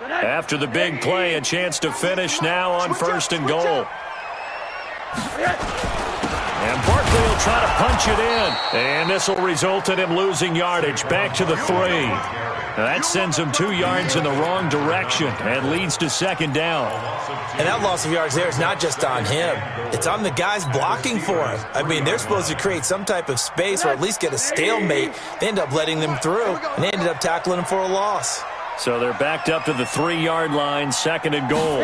After the big play, a chance to finish now on 1st and goal. And Barkley will try to punch it in. And this will result in him losing yardage back to the 3. Now that sends him 2 yards in the wrong direction and leads to 2nd down. And that loss of yards there is not just on him. It's on the guys blocking for him. I mean, they're supposed to create some type of space or at least get a stalemate. They end up letting them through, and they ended up tackling him for a loss. So they're backed up to the 3-yard line, 2nd and goal.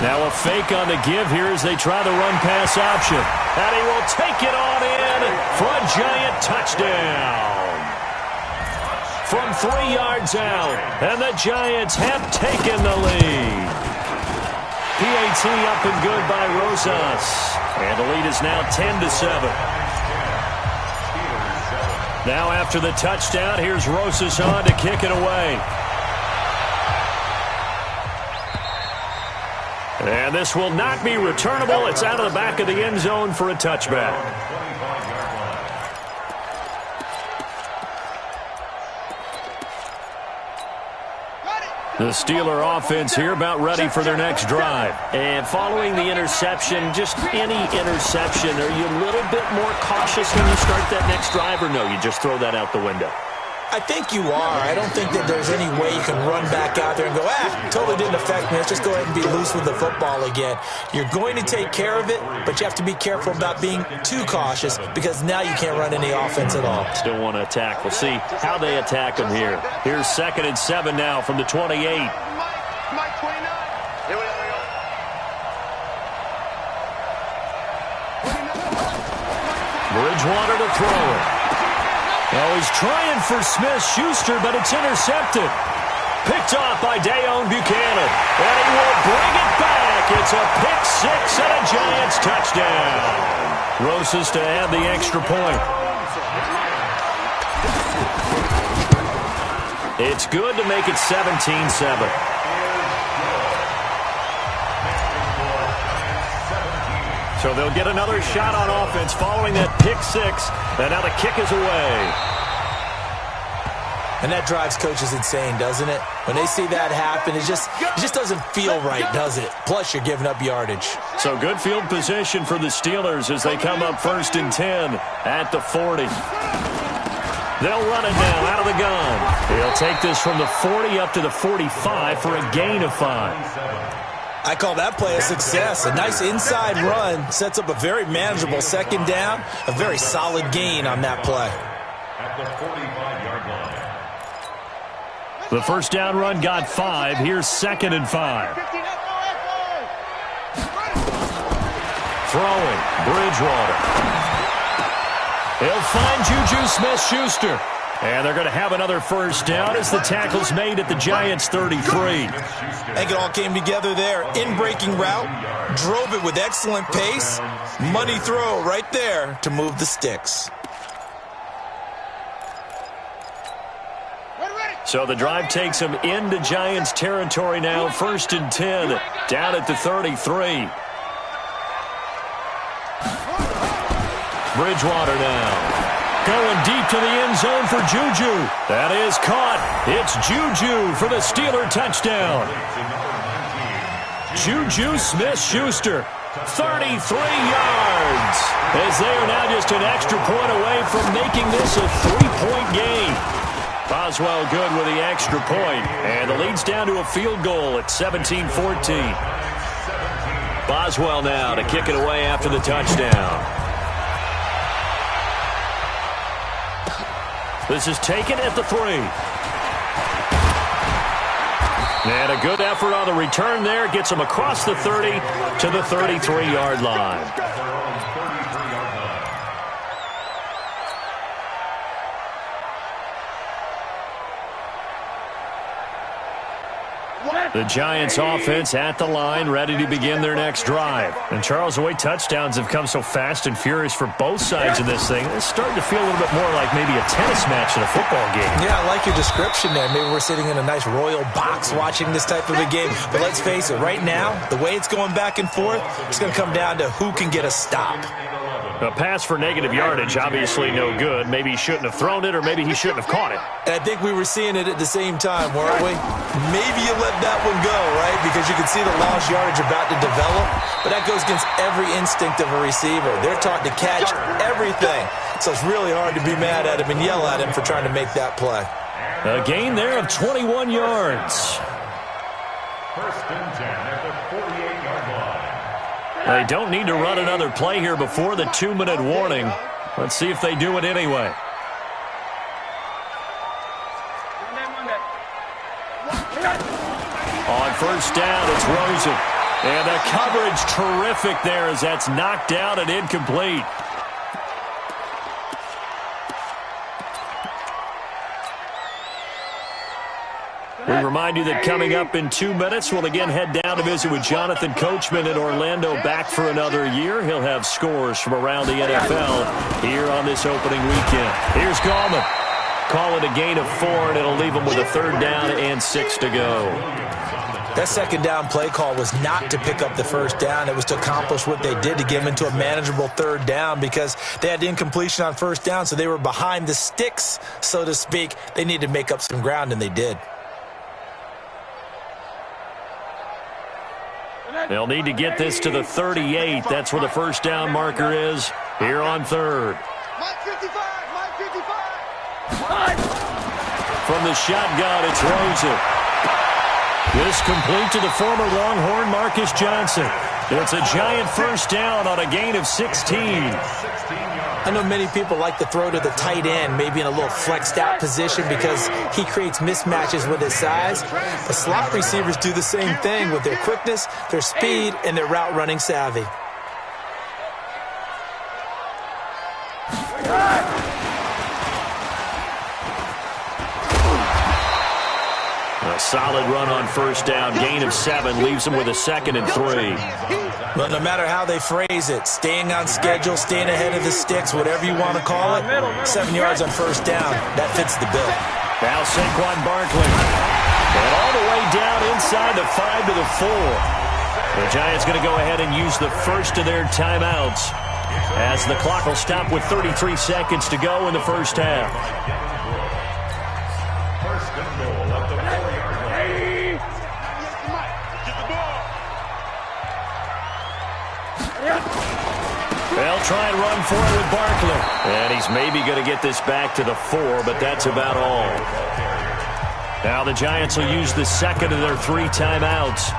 Now a fake on the give here as they try the run-pass option. And he will take it on in for a Giant touchdown. From 3 yards out, and the Giants have taken the lead. PAT up and good by Rosas. And the lead is now 10-7. Now after the touchdown, here's Rosas on to kick it away. And this will not be returnable. It's out of the back of the end zone for a touchback. The Steeler offense here about ready for their next drive. And following the interception, just any interception, are you a little bit more cautious when you start that next drive, or no, you just throw that out the window? I think you are. I don't think that there's any way you can run back out there and go, totally didn't affect me. Let's just go ahead and be loose with the football again. You're going to take care of it, but you have to be careful about being too cautious because now you can't run any offense at all. Still want to attack. We'll see how they attack them here. Here's 2nd and 7 now from the 28. Bridgewater to throw it. Oh, he's trying for Smith-Schuster, but it's intercepted. Picked off by Dayon Buchanan. And he will bring it back. It's a pick-6 and a Giants touchdown. Rosas to add the extra point. It's good to make it 17-7. So they'll get another shot on offense following that pick-6, and now the kick is away. And that drives coaches insane, doesn't it? When they see that happen, it just doesn't feel right, does it? Plus, you're giving up yardage. So good field position for the Steelers as they come up 1st and 10 at the 40. They'll run it now out of the gun. He'll take this from the 40 up to the 45 for a gain of 5. I call that play a success. A nice inside run sets up a very manageable 2nd down. A very solid gain on that play. At the 45-yard line. The 1st down run got 5. Here's 2nd and 5. Throwing. Bridgewater. He'll find Juju Smith-Schuster. And they're going to have another 1st down as the tackle's made at the Giants' 33. I think it all came together there. In-breaking route. Drove it with excellent pace. Money throw right there to move the sticks. So the drive takes them into Giants territory now. 1st and 10 down at the 33. Bridgewater now. Going deep to the end zone for Juju. That is caught. It's Juju for the Steeler touchdown. Juju Smith-Schuster, 33 yards. As they are now just an extra point away from making this a 3-point game. Boswell good with the extra point. And the lead's down to a field goal at 17-14. Boswell now to kick it away after the touchdown. This is taken at the 3. And a good effort on the return there. Gets him across the 30 to the 33-yard line. The Giants offense at the line, ready to begin their next drive. And Charles, the way touchdowns have come so fast and furious for both sides of this thing, it's starting to feel a little bit more like maybe a tennis match than a football game. Yeah, I like your description there. Maybe we're sitting in a nice royal box watching this type of a game. But let's face it, right now, the way it's going back and forth, it's going to come down to who can get a stop. A pass for negative yardage, obviously no good. Maybe he shouldn't have thrown it, or maybe he shouldn't have caught it. I think we were seeing it at the same time, weren't we? Maybe you let that one go, right? Because you can see the lost yardage about to develop. But that goes against every instinct of a receiver. They're taught to catch everything. So it's really hard to be mad at him and yell at him for trying to make that play. A gain there of 21 yards. First and 10 at the 48-yard line. They don't need to run another play here before the 2-minute warning. Let's see if they do it anyway. On first down, it's Rosen. And the coverage terrific there as that's knocked down and incomplete. We remind you that coming up in 2 minutes, we'll again head down to visit with Jonathan Coachman in Orlando, back for another year. He'll have scores from around the NFL here on this opening weekend. Here's Gallman. Call it a gain of 4, and it'll leave him with a 3rd down and 6 to go. That second down play call was not to pick up the first down. It was to accomplish what they did, to get them into a manageable 3rd down, because they had incompletion on first down, so they were behind the sticks, so to speak. They needed to make up some ground, and they did. They'll need to get this to the 38. That's where the first down marker is here on 3rd. From the shotgun, it's Rosen. This complete to the former Longhorn Marcus Johnson. It's a giant first down on a gain of 16. I know many people like to throw to the tight end, maybe in a little flexed out position because he creates mismatches with his size. But slot receivers do the same thing with their quickness, their speed, and their route running savvy. A solid run on first down. Gain of 7 leaves him with a 2nd and 3. But no matter how they phrase it, staying on schedule, staying ahead of the sticks, whatever you want to call it, 7 yards on first down, that fits the bill. Now Saquon Barkley. And all the way down inside the 5 to the 4. The Giants going to go ahead and use the first of their timeouts as the clock will stop with 33 seconds to go in the first half. First and goal at the 4-yard line. They'll try and run for it with Barkley. And he's maybe going to get this back to the 4, but that's about all. Now the Giants will use the 2nd of their 3 timeouts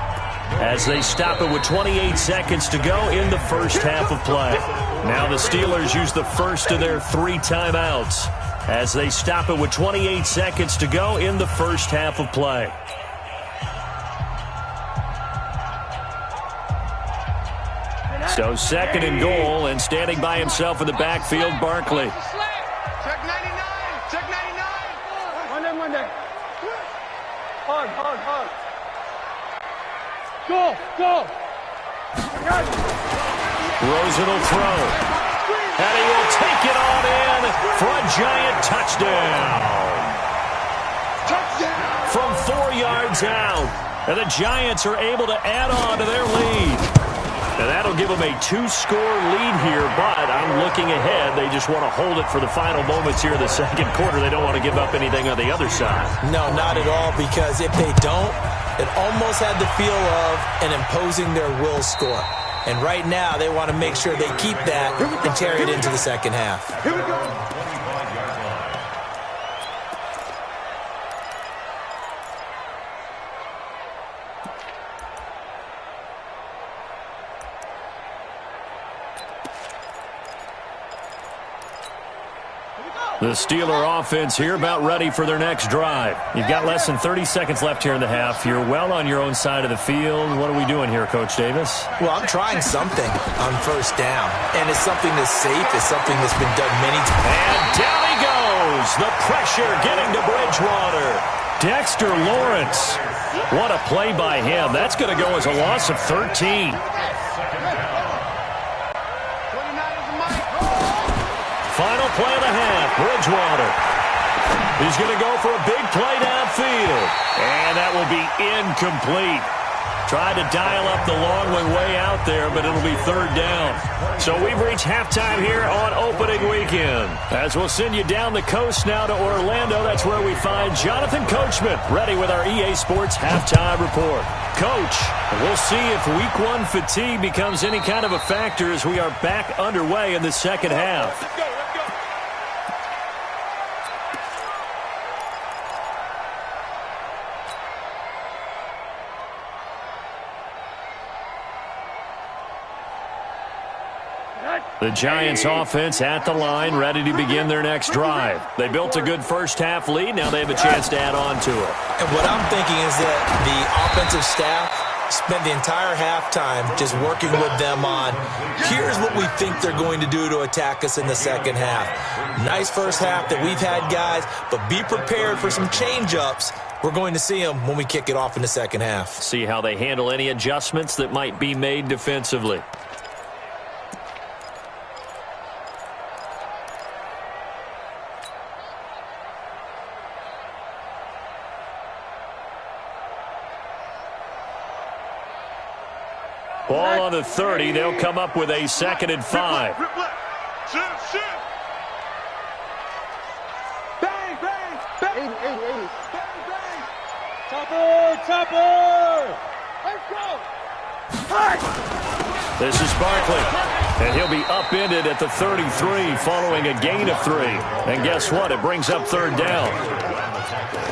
as they stop it with 28 seconds to go in the first half of play. Now the Steelers use the first of their 3 timeouts as they stop it with 28 seconds to go in the first half of play. So 2nd and goal, and standing by himself in the backfield, Barkley. Check 99. Check 99. Monday. Hard. Go. Rosen will throw. And he will take it on in for a giant touchdown. From 4 yards out. And the Giants are able to add on to their lead. And that'll give them a 2-score lead here, but I'm looking ahead. They just want to hold it for the final moments here in the second quarter. They don't want to give up anything on the other side. No, not at all, because if they don't, it almost had the feel of an imposing their will score. And right now, they want to make sure they keep that and carry it into the second half. Here we go. The Steeler offense here about ready for their next drive. You've got less than 30 seconds left here in the half. You're well on your own side of the field. What are we doing here, Coach Davis? Well, I'm trying something on first down, and it's something that's safe. It's something that's been done many times. And down he goes. The pressure getting to Bridgewater. Dexter Lawrence. What a play by him. That's going to go as a loss of 13. Final play of the half, Bridgewater. He's going to go for a big play downfield. And that will be incomplete. Tried to dial up the long one way out there, but it'll be third down. So we've reached halftime here on opening weekend. As we'll send you down the coast now to Orlando, that's where we find Jonathan Coachman, ready with our EA Sports halftime report. Coach, we'll see if Week 1 fatigue becomes any kind of a factor as we are back underway in the second half. Let's go. The Giants offense at the line, ready to begin their next drive. They built a good first-half lead. Now they have a chance to add on to it. And what I'm thinking is that the offensive staff spent the entire halftime just working with them on, here's what we think they're going to do to attack us in the second half. Nice first half that we've had, guys, but be prepared for some change-ups. We're going to see them when we kick it off in the second half. See how they handle any adjustments that might be made defensively. Ball on the 30. They'll come up with a 2nd and 5. Shoot. Bang. 80. Bang. Topper. Let's go. This is Barkley, and he'll be upended at the 33 following a gain of 3. And guess what? It brings up third down.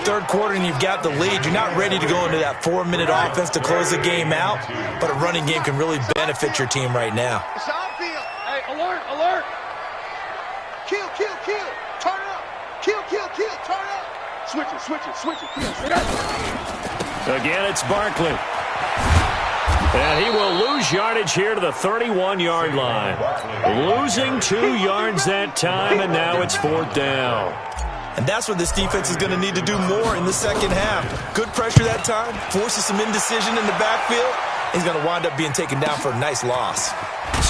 Third quarter and you've got the lead. You're not ready to go into that 4-minute offense to close the game out, but a running game can really benefit your team right now. It's outfield. Hey, alert. Kill. Turn it up. Kill. Turn it up. Switch it. Kill. Stay up. Again, it's Barkley. And he will lose yardage here to the 31-yard line. Losing 2 yards that time, and now it's 4th down. And that's what this defense is going to need to do more in the second half. Good pressure that time, forces some indecision in the backfield. He's going to wind up being taken down for a nice loss.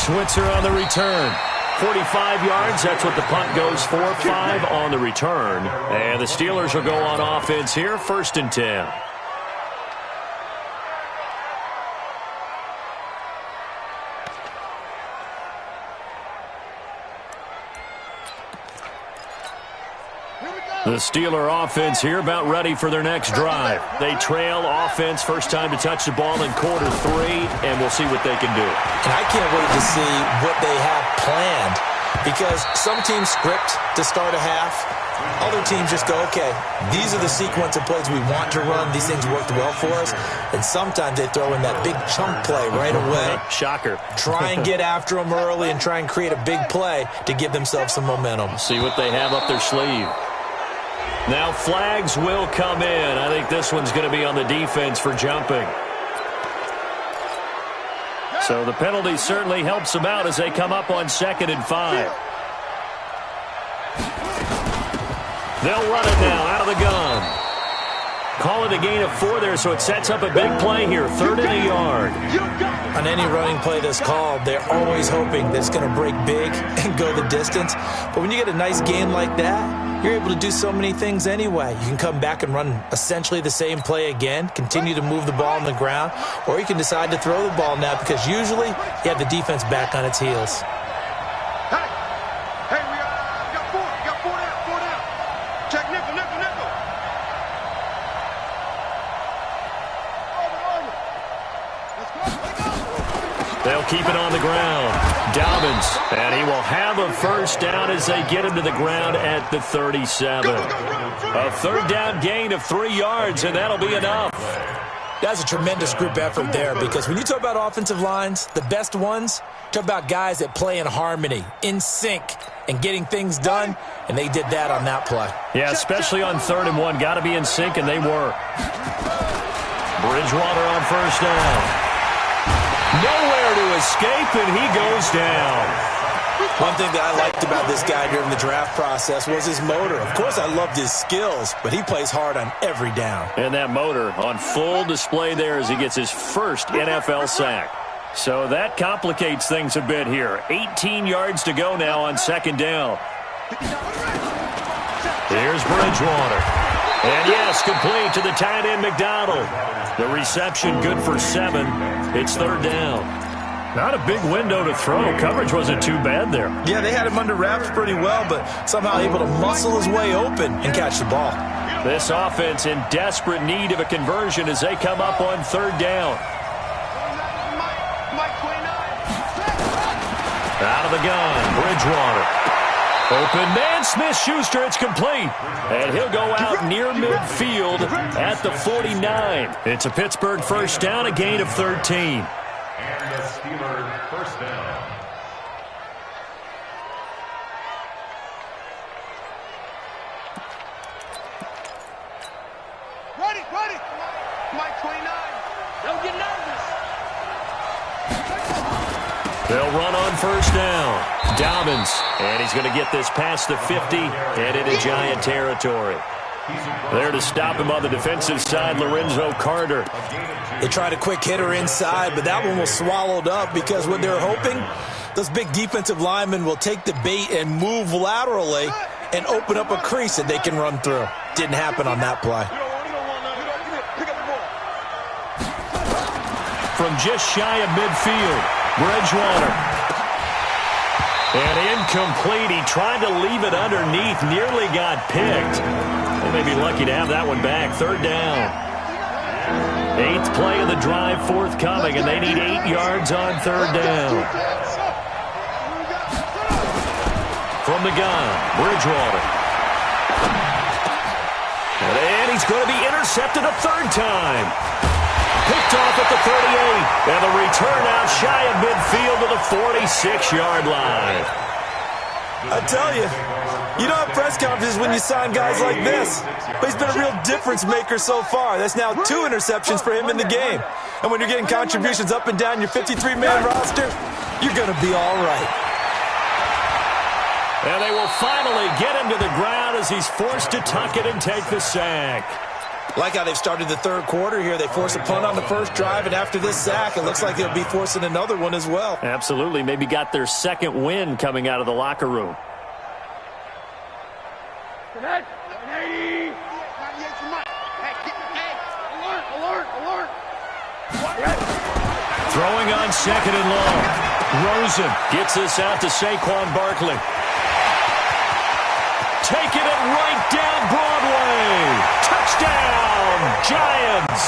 Switzer on the return. 45 yards, that's what the punt goes for. 5 on the return. And the Steelers will go on offense here, 1st and 10. The Steeler offense here about ready for their next drive. They trail offense, first time to touch the ball in quarter 3, and we'll see what they can do. And I can't wait to see what they have planned, because some teams script to start a half. Other teams just go, okay, these are the sequence of plays we want to run. These things worked well for us. And sometimes they throw in that big chunk play right away. Shocker. Try and get after them early and try and create a big play to give themselves some momentum. See what they have up their sleeve. Now flags will come in. I think this one's going to be on the defense for jumping. So the penalty certainly helps them out as they come up on 2nd and 5. They'll run it now out of the gun. Call it a gain of 4 there, so it sets up a big play here. 3rd and a yard. On any running play that's called, they're always hoping that it's going to break big and go the distance. But when you get a nice gain like that, you're able to do so many things anyway. You can come back and run essentially the same play again, continue to move the ball on the ground, or you can decide to throw the ball now because usually you have the defense back on its heels. Hey, we got 4. Got 4 down. Check nickel. They'll keep it on the ground. Dobbins, and he will have a first down as they get him to the ground at the 37. A 3rd down gain of 3 yards, and that'll be enough. That's a tremendous group effort there, because when you talk about offensive lines, the best ones, talk about guys that play in harmony, in sync, and getting things done, and they did that on that play. Yeah, especially on 3rd and 1. Got to be in sync, and they were. Bridgewater on first down. Nowhere to escape, and he goes down. One thing that I liked about this guy during the draft process was his motor. Of course, I loved his skills, but he plays hard on every down. And that motor on full display there as he gets his first NFL sack. So that complicates things a bit here. 18 yards to go now on 2nd down. Here's Bridgewater. And yes, complete to the tight end, McDonald. The reception good for 7. It's third down. Not a big window to throw. Coverage wasn't too bad there. Yeah, they had him under wraps pretty well, but somehow able to muscle his way open and catch the ball. This offense in desperate need of a conversion as they come up on third down. Out of the gun, Bridgewater. Open man, Smith-Schuster, it's complete. And he'll go out near midfield at the 49. It's a Pittsburgh first down, a gain of 13. And the Steelers first down. Ready. Mike 29. Don't get nervous. They'll run on first down. Dobbins, and he's going to get this past the 50 and into Giant territory. There to stop him on the defensive side, Lorenzo Carter. They tried a quick hitter inside, but that one was swallowed up because what they're hoping, those big defensive linemen will take the bait and move laterally and open up a crease that they can run through. Didn't happen on that play. From just shy of midfield, Bridgewater. And incomplete. He tried to leave it underneath. Nearly got picked. They may be lucky to have that one back. Third down. 8th play of the drive forthcoming, and they need 8 yards on third down. From the gun, Bridgewater. And he's going to be intercepted a third time. Picked off at the 38, and the return out shy of midfield to the 46-yard line. I tell you, you don't have press conferences when you sign guys like this. But he's been a real difference maker so far. That's now 2 interceptions for him in the game. And when you're getting contributions up and down your 53-man roster, you're going to be all right. And they will finally get him to the ground as he's forced to tuck it and take the sack. Like how they've started the third quarter here. They force a punt on the first drive, and after this sack, it looks like they'll be forcing another one as well. Absolutely. Maybe got their second win coming out of the locker room. Throwing on second and long. Rosen gets this out to Saquon Barkley. Taking it right down Broadway. Touchdown, Giants.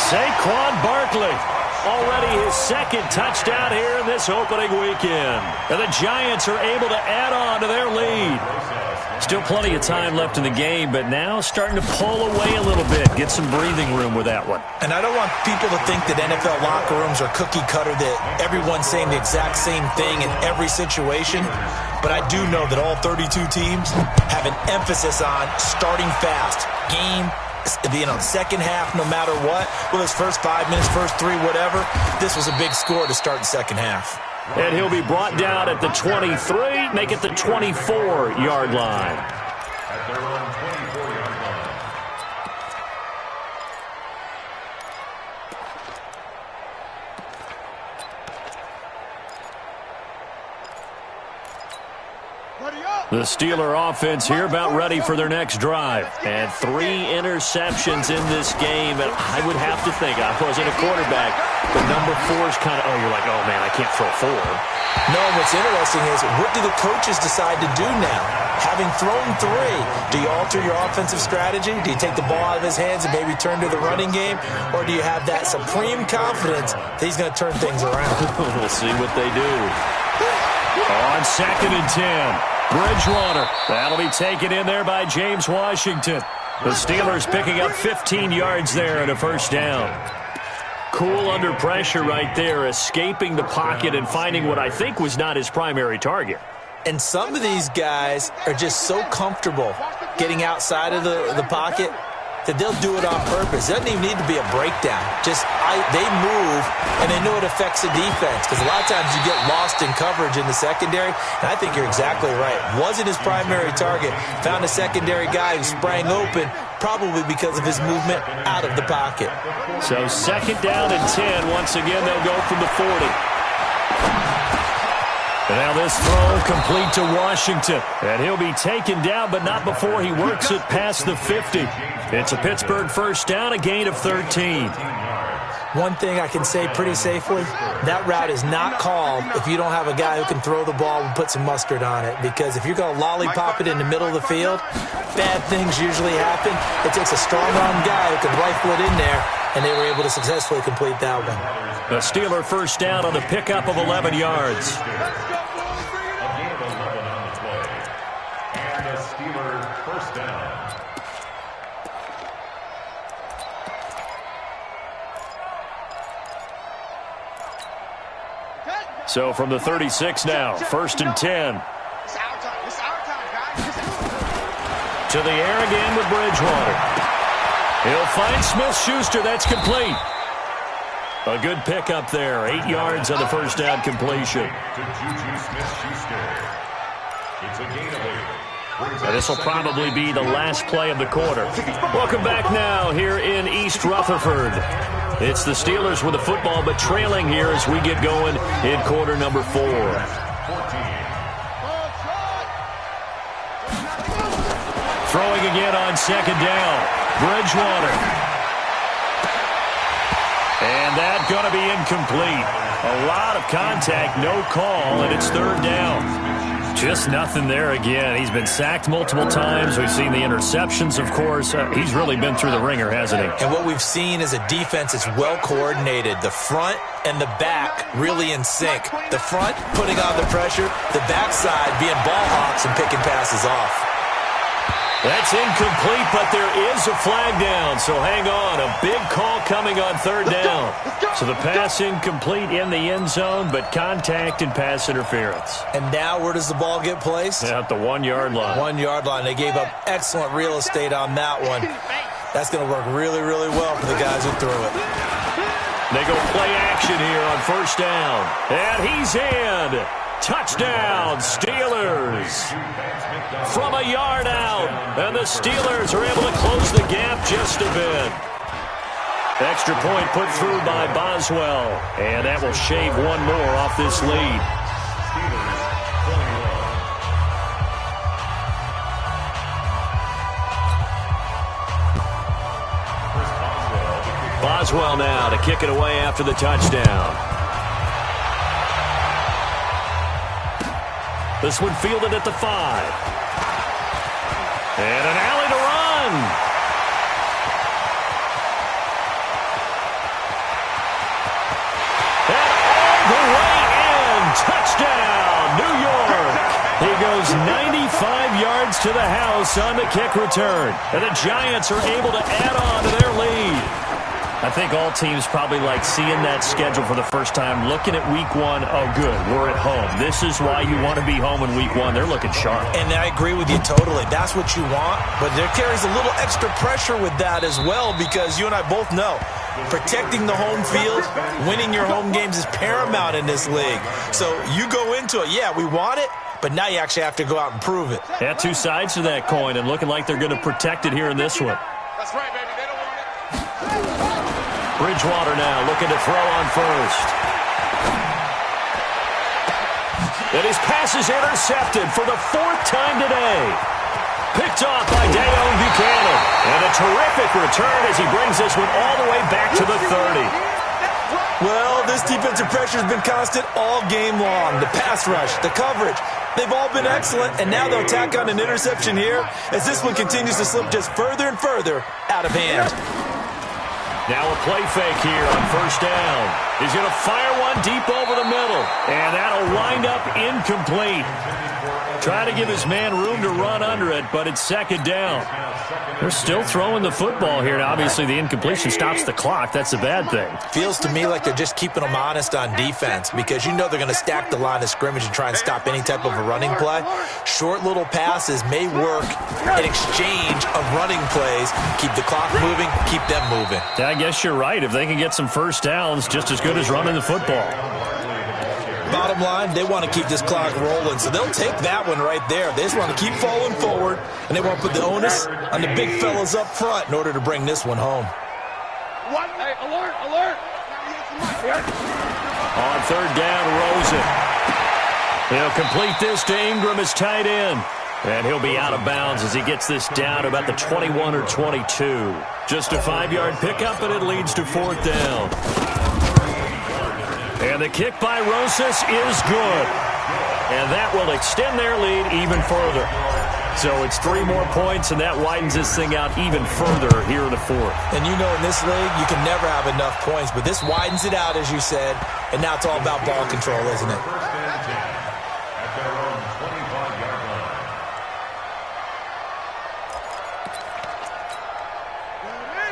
Saquon Barkley. Already his second touchdown here in this opening weekend. And the Giants are able to add on to their lead. Still plenty of time left in the game, but now starting to pull away a little bit. Get some breathing room with that one. And I don't want people to think that NFL locker rooms are cookie cutter, that everyone's saying the exact same thing in every situation. But I do know that all 32 teams have an emphasis on starting fast. Game, second half, no matter what. Well, his first 5 minutes, first 3, whatever. This was a big score to start the second half. And he'll be brought down at the 23, make it the 24-yard line. At their own 24-yard line. The Steeler offense here about ready for their next drive. And 3 interceptions in this game. And I would have to think, I wasn't a quarterback, but number 4 is kind of, you're like, oh, man, I can't throw 4. No, what's interesting is, what do the coaches decide to do now? Having thrown 3, do you alter your offensive strategy? Do you take the ball out of his hands and maybe turn to the running game? Or do you have that supreme confidence that he's going to turn things around? We'll see what they do. On second and 10. Bridgewater. That'll be taken in there by James Washington. The Steelers picking up 15 yards there and a first down. Cool under pressure right there, escaping the pocket and finding what I think was not his primary target. And some of these guys are just so comfortable getting outside of the pocket that they'll do it on purpose. It doesn't even need to be a breakdown. Just they move, and they know it affects the defense, because a lot of times you get lost in coverage in the secondary, and I think you're exactly right. Wasn't his primary target. Found a secondary guy who sprang open, probably because of his movement out of the pocket. So second down and 10. Once again, they'll go from the 40. And now this throw complete to Washington. And he'll be taken down, but not before he works it past the 50. It's a Pittsburgh first down, a gain of 13. One thing I can say pretty safely, that route is not called if you don't have a guy who can throw the ball and put some mustard on it. Because if you're going to lollipop it in the middle of the field, bad things usually happen. It takes a strong-arm guy who can rifle it in there, and they were able to successfully complete that one. A Steeler first down on the pickup of 11 yards. A gain of 11 on the play. And a Steeler first down. So from the 36 now, first and 10. It's our time. It's our time, guys. To the air again with Bridgewater. He'll find Smith-Schuster. That's complete. A good pickup there. 8 yards on the first down completion. To Juju Smith-Schuster. It's a gain of 8. And this will probably be the last play of the quarter. Welcome back now here in East Rutherford. It's the Steelers with the football, but trailing here as we get going in quarter number 4. Throwing again on second down. Bridgewater. And that's going to be incomplete. A lot of contact, no call, and it's third down. Just nothing there again. He's been sacked multiple times. We've seen the interceptions, of course. He's really been through the ringer, hasn't he? And what we've seen is a defense that's well coordinated. The front and the back really in sync. The front putting on the pressure, the backside being ball hawks and picking passes off. That's incomplete, but there is a flag down, so hang on. A big call coming on third down. So the pass incomplete in the end zone, but contact and pass interference. And now where does the ball get placed? At the 1 yard line. 1 yard line. They gave up excellent real estate on that one. That's going to work really, really well for the guys who threw it. They go play action here on first down. And he's in. Touchdown, Steelers. From a yard out. And the Steelers are able to close the gap just a bit. Extra point put through by Boswell. And that will shave one more off this lead. Boswell now to kick it away after the touchdown. This one fielded at the 5. And an alley to run. And all the way in. Touchdown, New York. He goes 95 yards to the house on the kick return. And the Giants are able to add on to their lead. I think all teams probably like seeing that schedule for the first time, looking at week 1. Oh, good, we're at home. This is why you want to be home in week 1. They're looking sharp. And I agree with you totally. That's what you want. But there carries a little extra pressure with that as well, because you and I both know protecting the home field, winning your home games is paramount in this league. So you go into it, yeah, we want it, but now you actually have to go out and prove it. Yeah, two sides to that coin, and looking like they're going to protect it here in this one. That's right, baby. They don't want it. Bridgewater now looking to throw on first. And his pass is intercepted for the 4th time today. Picked off by Dayon Buchanan. And a terrific return as he brings this one all the way back to the 30. Well, this defensive pressure has been constant all game long. The pass rush, the coverage, they've all been excellent, and now they'll tack on an interception here as this one continues to slip just further and further out of hand. Now a play fake here on first down. He's going to fire one deep over the middle, and that'll wind up incomplete. Trying to give his man room to run under it, but it's second down. They're still throwing the football here, and obviously the incompletion stops the clock. That's a bad thing. Feels to me like they're just keeping them honest on defense, because you know they're going to stack the line of scrimmage and try and stop any type of a running play. Short little passes may work in exchange of running plays. Keep the clock moving, keep them moving. I guess you're right. If they can get some first downs, just as good as running the football. Bottom line, they want to keep this clock rolling, so they'll take that one right there. They just want to keep falling forward, and they want to put the onus on the big fellas up front in order to bring this one home. Hey, alert, alert. On third down, Rosen. He'll complete this to Ingram as tight end. And he'll be out of bounds as he gets this down to about the 21 or 22. Just a 5-yard pickup, and it leads to 4th down. And the kick by Rosas is good. And that will extend their lead even further. So it's 3 more points, and that widens this thing out even further here in the 4th. And you know in this league, you can never have enough points, but this widens it out, as you said, and now it's all about ball control, isn't it?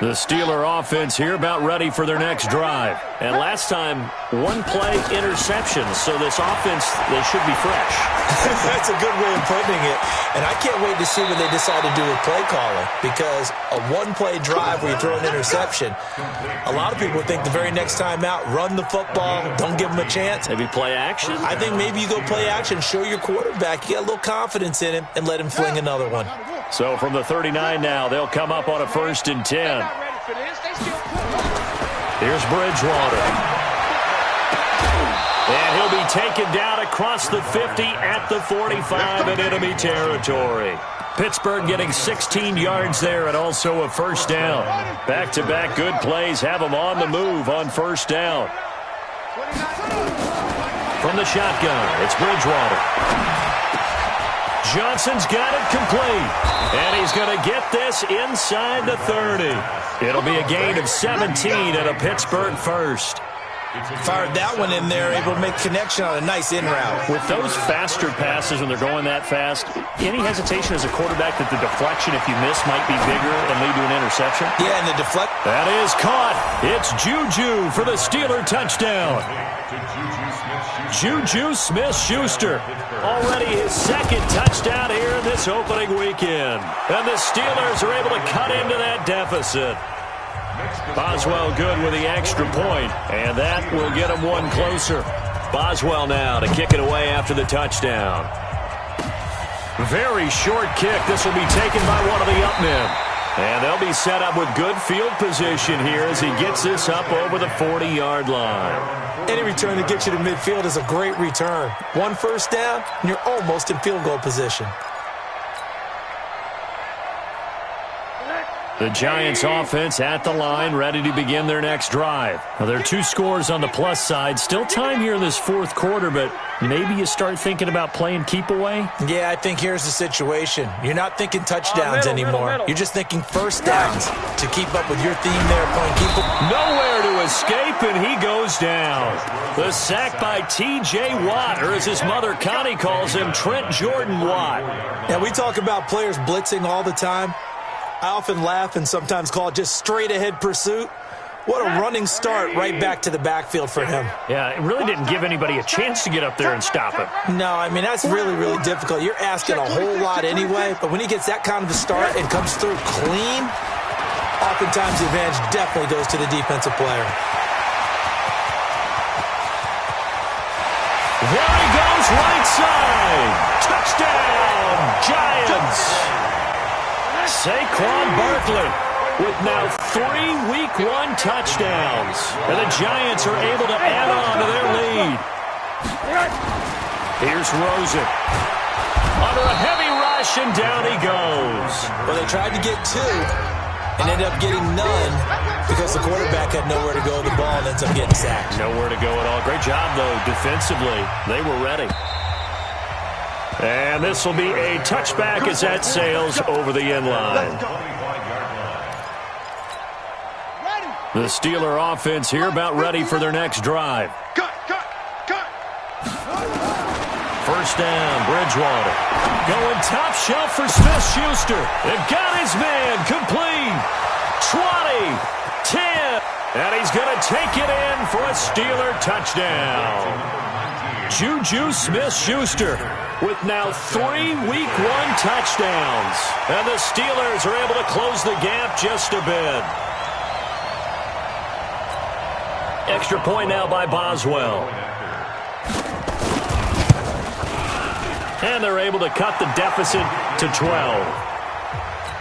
The Steeler offense here about ready for their next drive. And last time, 1-play interception. So this offense, they should be fresh. That's a good way of putting it. And I can't wait to see what they decide to do with play calling. Because a 1-play drive where you throw an interception, a lot of people think the very next time out, run the football, don't give them a chance. Maybe play action? I think maybe you go play action, show your quarterback, you got a little confidence in him, and let him fling another one. So from the 39 now, they'll come up on a 1st and 10. Here's Bridgewater. And he'll be taken down across the 50 at the 45 in enemy territory. Pittsburgh getting 16 yards there and also a 1st down. Back-to-back good plays have them on the move on 1st down. From the shotgun, it's Bridgewater. Johnson's got it complete. And he's going to get this inside the 30. It'll be a gain of 17 and a Pittsburgh 1st. Fired that one in there, able to make connection on a nice in route. With those faster passes when they're going that fast, any hesitation as a quarterback that the deflection, if you miss, might be bigger and lead to an interception? Yeah, and the deflect. That is caught. It's Juju for the Steeler touchdown. Juju Smith-Schuster. Already his 2nd touchdown here in this opening weekend. And the Steelers are able to cut into that deficit. Boswell good with the extra point, and that will get them one closer. Boswell now to kick it away after the touchdown. Very short kick. This will be taken by one of the up men. And they'll be set up with good field position here as he gets this up over the 40-yard line. Any return that gets you to midfield is a great return. 1 1st down, and you're almost in field goal position. The Giants offense at the line, ready to begin their next drive. Now, there are 2 scores on the plus side. Still time here in this 4th quarter, but maybe you start thinking about playing keep away? Yeah, I think here's the situation. You're not thinking touchdowns anymore. You're just thinking 1st downs to keep up with your theme there, playing keep away. Nowhere to escape, and he goes down. The sack by T.J. Watt, or as his mother Connie calls him, Trent Jordan Watt. Now, we talk about players blitzing all the time. I often laugh and sometimes call it just straight-ahead pursuit. What a running start right back to the backfield for him. Yeah, it really didn't give anybody a chance to get up there and stop him. No, I mean, that's really, really difficult. You're asking a whole lot anyway, but when he gets that kind of a start and comes through clean, oftentimes the advantage definitely goes to the defensive player. There he goes, right side. Touchdown, Giants. Saquon Barkley with now 3 Week 1 touchdowns. And the Giants are able to add on to their lead. Here's Rosen. Under a heavy rush, and down he goes. Well, they tried to get 2 and ended up getting none because the quarterback had nowhere to go with the ball and ends up getting sacked. Nowhere to go at all. Great job, though, defensively. They were ready. And this will be a touchback as that sails over the end line. The Steeler offense here about ready for their next drive. First down, Bridgewater. Going top shelf for Smith-Schuster. They've got his man complete. 20, 10, and he's going to take it in for a Steeler touchdown. Juju Smith-Schuster with now 3 Week 1 touchdowns. And the Steelers are able to close the gap just a bit. Extra point now by Boswell. And they're able to cut the deficit to 12.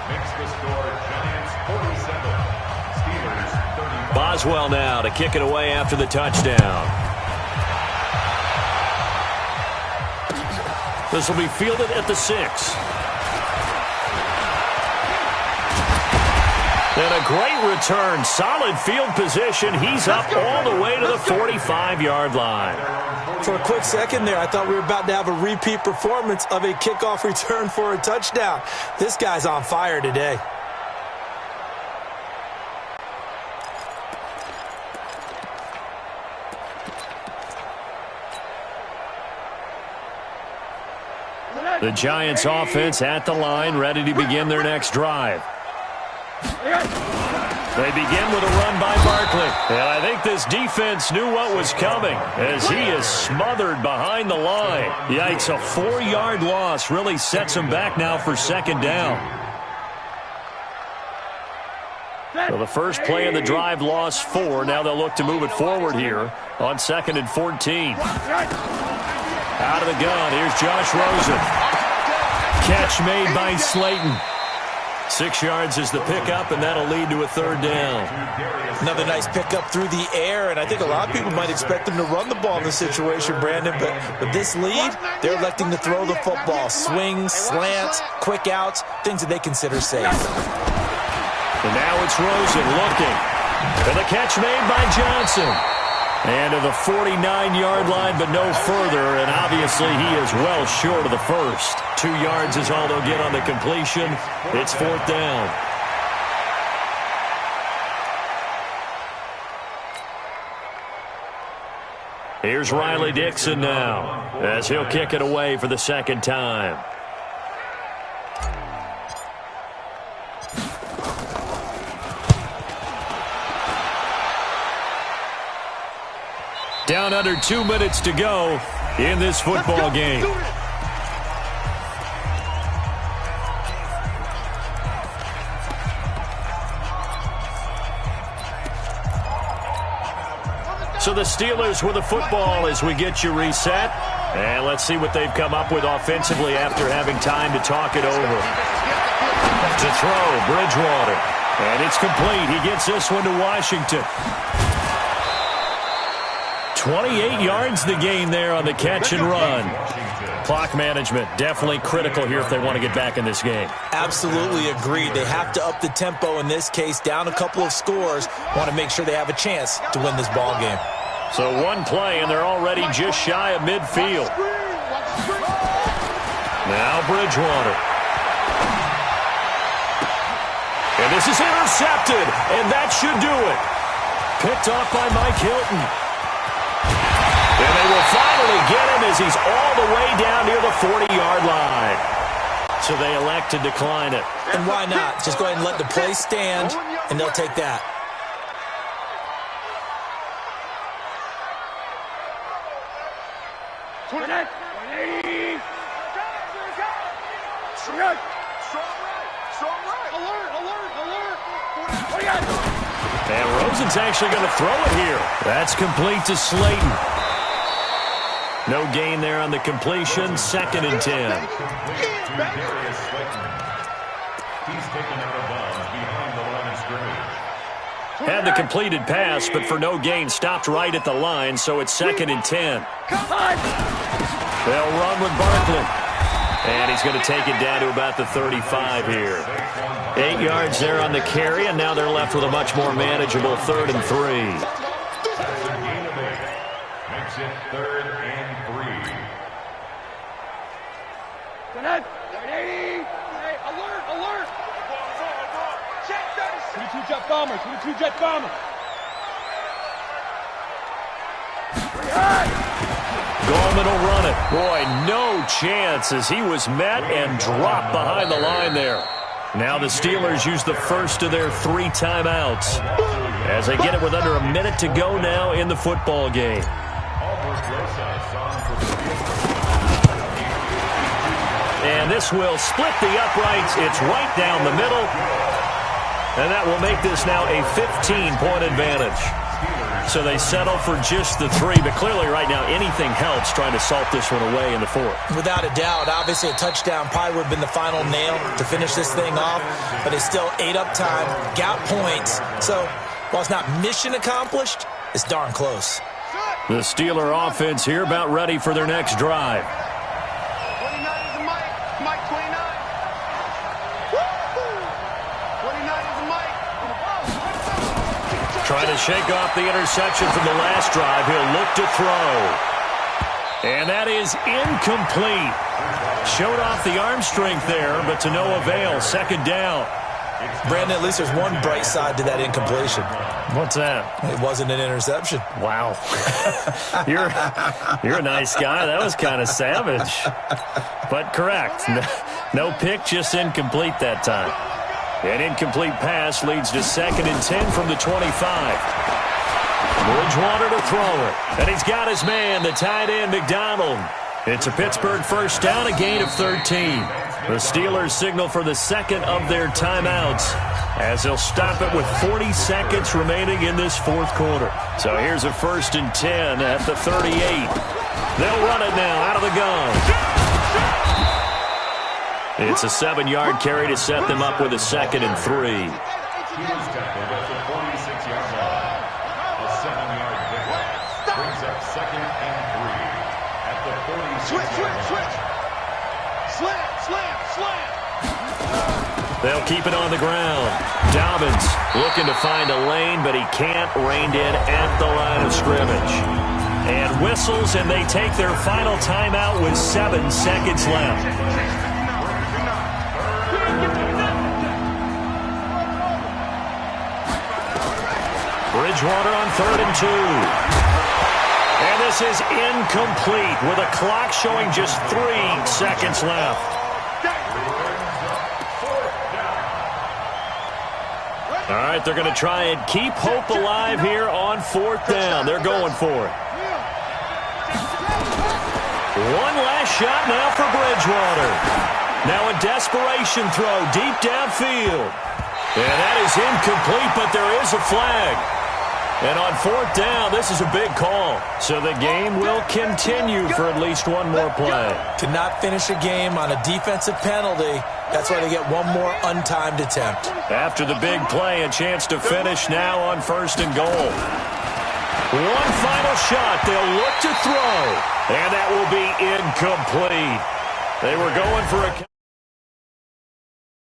Makes the score Giants 47, Steelers 30. Boswell now to kick it away after the touchdown. This will be fielded at the 6. And a great return. Solid field position. He's up all the way to the 45-yard line. For a quick second there, I thought we were about to have a repeat performance of a kickoff return for a touchdown. This guy's on fire today. The Giants offense at the line, ready to begin their next drive. They begin with a run by Barkley. And I think this defense knew what was coming as he is smothered behind the line. Yikes, a 4-yard loss really sets him back now for second down. So the first play of the drive lost 4. Now they'll look to move it forward here on 2nd and 14. Out of the gun, here's Josh Rosen. Catch made by Slayton. 6 yards is the pickup, and that'll lead to a 3rd down. Another nice pickup through the air, and I think a lot of people might expect him to run the ball in this situation, Brandon, but with this lead, they're electing to throw the football. Swings, slants, quick outs, things that they consider safe. And now it's Rosen looking. And the catch made by Johnson. And to the 49-yard line, but no further, and obviously he is well short of the first. 2 yards is all they'll get on the completion. It's 4th down. Here's Riley Dixon now, as he'll kick it away for the 2nd time. Down under 2 minutes to go in this football game. So the Steelers with the football as we get you reset. And let's see what they've come up with offensively after having time to talk it over. To throw, Bridgewater. And it's complete. He gets this one to Washington. 28 yards the gain there on the catch and run. Clock management definitely critical here if they want to get back in this game. Absolutely agreed. They have to up the tempo in this case, down a couple of scores. Want to make sure they have a chance to win this ball game. So one play, and they're already just shy of midfield. Now Bridgewater. And this is intercepted, and that should do it. Picked off by Mike Hilton. And they will finally get him as he's all the way down near the 40-yard line. So they elect to decline it. And why not? Just go ahead and let the play stand, and they'll take that. And Rosen's actually going to throw it here. That's complete to Slayton. No gain there on the completion. 2nd and 10. Had the completed pass, but for no gain, stopped right at the line, so it's 2nd and 10. They'll run with Barkley. And he's going to take it down to about the 35 here. 8 yards there on the carry, and now they're left with a much more manageable 3rd and 3. Makes it 3rd and 3. Hey, alert, alert! 22 jet bombers, 22 jet bombers. Gorman will run it. Boy, no chance as he was met and dropped behind the line there. Now the Steelers use the first of their 3 timeouts as they get it with under a minute to go now in the football game. And this will split the uprights. It's right down the middle. And that will make this now a 15-point advantage. So they settle for just the 3, but clearly right now anything helps trying to salt this one away in the 4th. Without a doubt, obviously a touchdown probably would have been the final nail to finish this thing off, but it's still 8 up time, got points. So while it's not mission accomplished, it's darn close. The Steeler offense here about ready for their next drive. Trying to shake off the interception from the last drive. He'll look to throw. And that is incomplete. Showed off the arm strength there, but to no avail. Second down. Brandon, at least there's one bright side to that incompletion. What's that? It wasn't an interception. Wow. You're a nice guy. That was kind of savage. But correct. No pick, just incomplete that time. An incomplete pass leads to 2nd and 10 from the 25. Bridgewater to throw it. And he's got his man, the tight end, McDonald. It's a Pittsburgh first down, a gain of 13. The Steelers signal for the second of their timeouts as they'll stop it with 40 seconds remaining in this fourth quarter. So here's a 1st and 10 at the 38. They'll run it now out of the gun. It's a 7-yard carry to set them up with a 2nd and 3. They'll keep it on the ground. Dobbins looking to find a lane, but he can't. Reined in at the line of scrimmage. And whistles, and they take their final timeout with 7 seconds left. Bridgewater on 3rd and 2. And this is incomplete with a clock showing just 3 seconds left. All right, they're going to try and keep hope alive here on 4th down. They're going for it. One last shot now for Bridgewater. Now a desperation throw deep downfield. And that is incomplete, but there is a flag. And on 4th down, this is a big call. So the game will continue for at least one more play. To not finish a game on a defensive penalty, that's why they get one more untimed attempt. After the big play, a chance to finish now on 1st and goal. One final shot. They'll look to throw. And that will be incomplete. They were going for a...